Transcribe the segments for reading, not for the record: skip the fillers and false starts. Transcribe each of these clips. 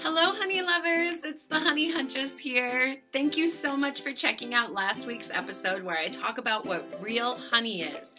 Hello honey lovers, it's the Honey Huntress here. Thank you so much for checking out last week's episode where I talk about what real honey is.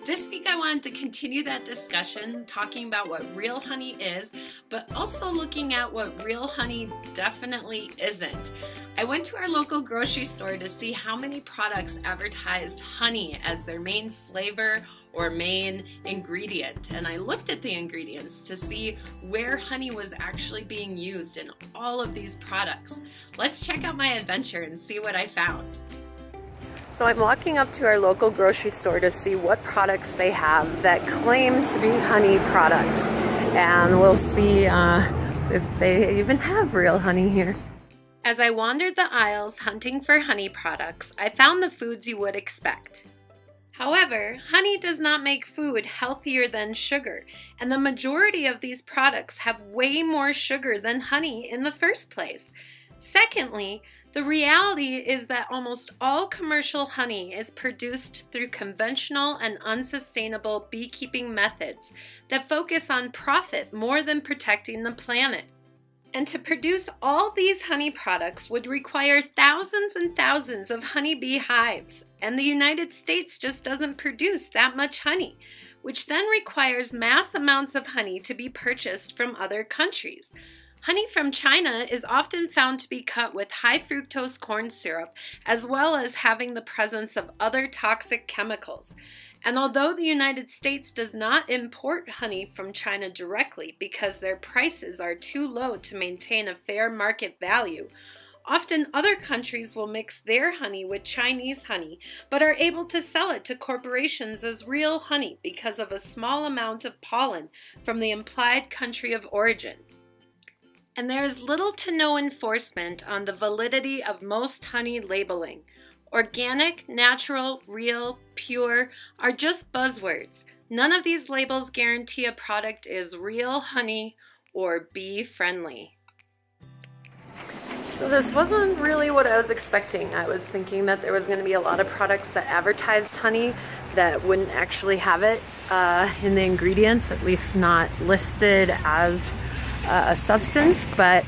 This week I wanted to continue that discussion, talking about what real honey is, but also looking at what real honey definitely isn't. I went to our local grocery store to see how many products advertised honey as their main flavor or main ingredient, and I looked at the ingredients to see where honey was actually being used in all of these products. Let's check out my adventure and see what I found. So I'm walking up to our local grocery store to see what products they have that claim to be honey products, and we'll see if they even have real honey here. As I wandered the aisles hunting for honey products, I found the foods you would expect. However, honey does not make food healthier than sugar, and the majority of these products have way more sugar than honey in the first place. Secondly, the reality is that almost all commercial honey is produced through conventional and unsustainable beekeeping methods that focus on profit more than protecting the planet. And to produce all these honey products would require thousands and thousands of honeybee hives, and the United States just doesn't produce that much honey, which then requires mass amounts of honey to be purchased from other countries. Honey from China is often found to be cut with high fructose corn syrup, as well as having the presence of other toxic chemicals. And although the United States does not import honey from China directly because their prices are too low to maintain a fair market value, often other countries will mix their honey with Chinese honey, but are able to sell it to corporations as real honey because of a small amount of pollen from the implied country of origin. And there is little to no enforcement on the validity of most honey labeling. Organic, natural, real, pure are just buzzwords. None of these labels guarantee a product is real honey or bee-friendly. So this wasn't really what I was expecting. I was thinking that there was going to be a lot of products that advertised honey that wouldn't actually have it in the ingredients, at least not listed as a substance, but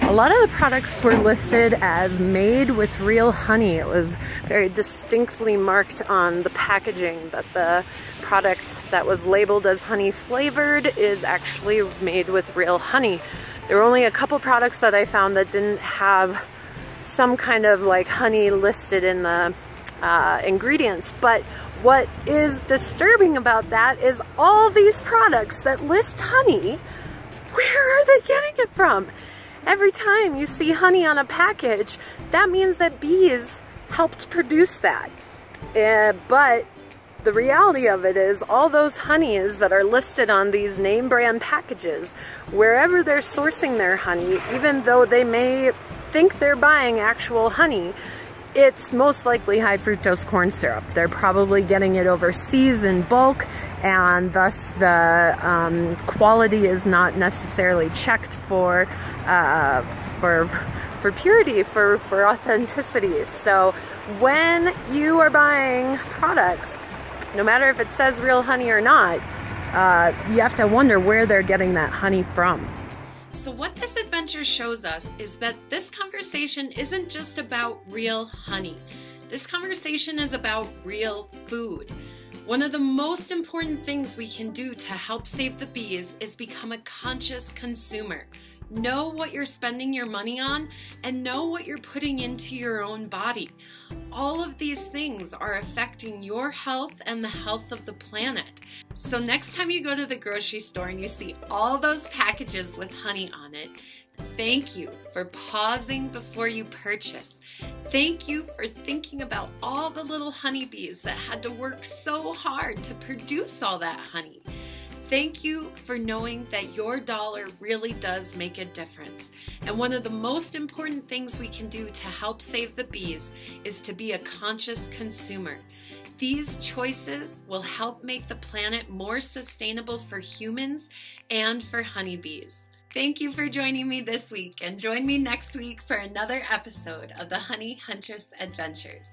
a lot of the products were listed as made with real honey. It was very distinctly marked on the packaging that the product that was labeled as honey flavored is actually made with real honey. There were only a couple products that I found that didn't have some kind of like honey listed in the ingredients, but what is disturbing about that is all these products that list honey, where are they getting it from? Every time you see honey on a package, that means that bees helped produce that. But the reality of it is all those honeys that are listed on these name brand packages, wherever they're sourcing their honey, even though they may think they're buying actual honey, it's most likely high fructose corn syrup. They're probably getting it overseas in bulk, and thus the quality is not necessarily checked for purity, for authenticity. So when you are buying products, no matter if it says real honey or not, you have to wonder where they're getting that honey from. So what this adventure shows us is that this conversation isn't just about real honey. This conversation is about real food. One of the most important things we can do to help save the bees is become a conscious consumer. Know what you're spending your money on and know what you're putting into your own body. All of these things are affecting your health and the health of the planet. So next time you go to the grocery store and you see all those packages with honey on it, thank you for pausing before you purchase. Thank you for thinking about all the little honeybees that had to work so hard to produce all that honey. Thank you for knowing that your dollar really does make a difference. And one of the most important things we can do to help save the bees is to be a conscious consumer. These choices will help make the planet more sustainable for humans and for honeybees. Thank you for joining me this week, and join me next week for another episode of the Honey Huntress Adventures.